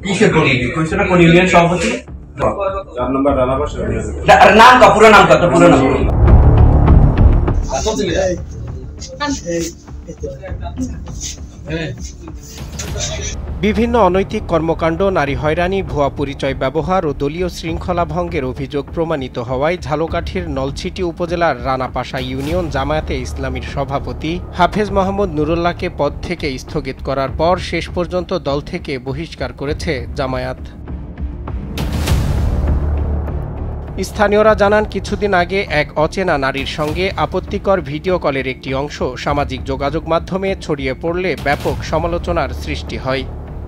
কিসের করি কইছো না কোন ইউনিয়ন সভাপতি 4 নম্বর রানাবাসা নাম কা পুরো নাম কত পুরো নাম বিভিন্ন অনৈতিক কর্মকাণ্ড, নারী হয়রানি, ভুয়া পরিচয় ব্যবহার ও দলীয় শৃঙ্খলা ভঙ্গের অভিযোগ প্রমাণিত হওয়ায় ঝালকাঠির নলছিটি উপজেলার রানাপাশা ইউনিয়ন জামায়াতে ইসলামীর সভাপতি হাফেজ মোহাম্মদ নুরুল্লাহকে পদ থেকে স্থগিত করার পর শেষ পর্যন্ত দল থেকে বহিষ্কার করেছে জামায়াত। স্থানীয়রা জানান, কিছুদিন আগে এক অচেনা নারীর সঙ্গে আপত্তিকর ভিডিও কলের একটি অংশ সামাজিক যোগাযোগ মাধ্যমে ছড়িয়ে পড়লে ব্যাপক সমালোচনার সৃষ্টি হয়।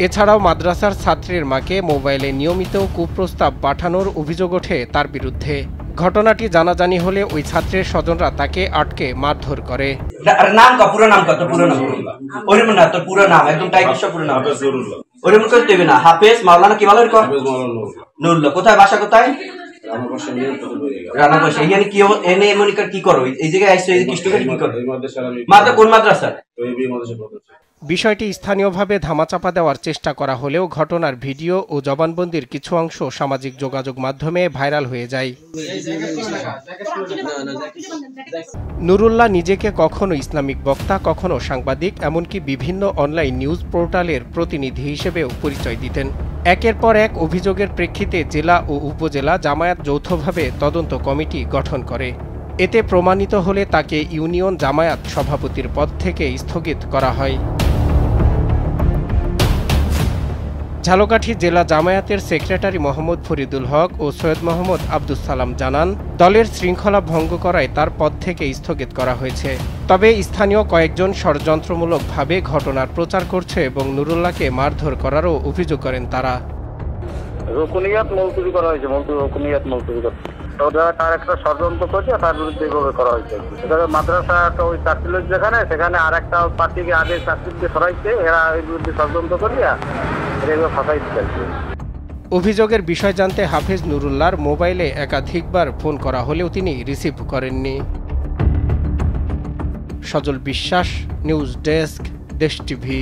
এছাড়াও মাদ্রাসার ছাত্রীর মাকে মোবাইলে নিয়মিত কুপ্রস্তাব পাঠানোর অভিযোগ ওঠে তার বিরুদ্ধে। ঘটনাটি জানাজানি হলে ওই ছাত্রের স্বজনরা তাকে আটকে মারধর করে। নাম কা পুরো নাম কত পুরো নাম ওরম না তোর পুরো নাম একদম টাইটেল সব পুরো নাম ওরম করতে হবে না। হাফেজ মাওলানা কি বলে নুরুল্লাহ। কোথায় বাসা কোথায়? রানাপাশা। এখানে কি এনে মনিকার কি করো এই জায়গায় আইছো? এই কৃষ্ণকালী কি করো? কোন মাদ্রাসা? বিষয়টি স্থানীয়ভাবে ধামাচাপা দেওয়ার চেষ্টা করা হলেও ঘটনার ভিডিও ও জবানবন্দির কিছু অংশ সামাজিক যোগাযোগ মাধ্যমে ভাইরাল হয়ে যায়। নুরুল্লাহ নিজেকে কখনো ইসলামিক বক্তা, কখনো সাংবাদিক, এমনকি বিভিন্ন অনলাইন নিউজ পোর্টালের প্রতিনিধি হিসেবেও পরিচয় দিতেন। একের পর এক অভিযোগের প্রেক্ষিতে জেলা ও উপজেলা জামায়াত যৌথভাবে তদন্ত কমিটি গঠন করে। এতে প্রমাণিত হলে তাকে ইউনিয়ন জামায়াত সভাপতির পদ থেকে স্থগিত করা হয়। ঝালকাঠি জেলা জামায়াতের সেক্রেটারি মোহাম্মদ ফরিদুল হক ও সৈয়দ মোহাম্মদ আব্দুস সালাম জানান, দলের শৃঙ্খলা ভঙ্গ করায় তার পদ থেকে স্থগিত করা হয়েছে। তবে স্থানীয় কয়েকজন ষড়যন্ত্রমূলকভাবে ঘটনার প্রচার করছে এবং নুরুল্লাহকে মারধর করারও অভিযোগ করেন তারা। রুকুনিয়াত মুলতবি করা হয়েছে, রুকুনিয়াত মুলতবি করা তার একটা ষড়যন্ত্র করছে, তার বিরুদ্ধে এভাবে করা হয়েছে। মাদ্রাসা ওই চাকরি যেখানে সেখানে আর একটা পার্টিকে আগে চাকরিতে সরাইছে, এরা এই বিরুদ্ধে ষড়যন্ত্র করিয়া এগুলো ফাঁসাই দিচ্ছে। অভিযোগের বিষয় জানতে হাফেজ নুরুল্লাহর মোবাইলে একাধিকবার ফোন করা হলেও তিনি রিসিভ করেননি। সজল বিশ্বাস, নিউজ ডেস্ক, দেশ টিভি।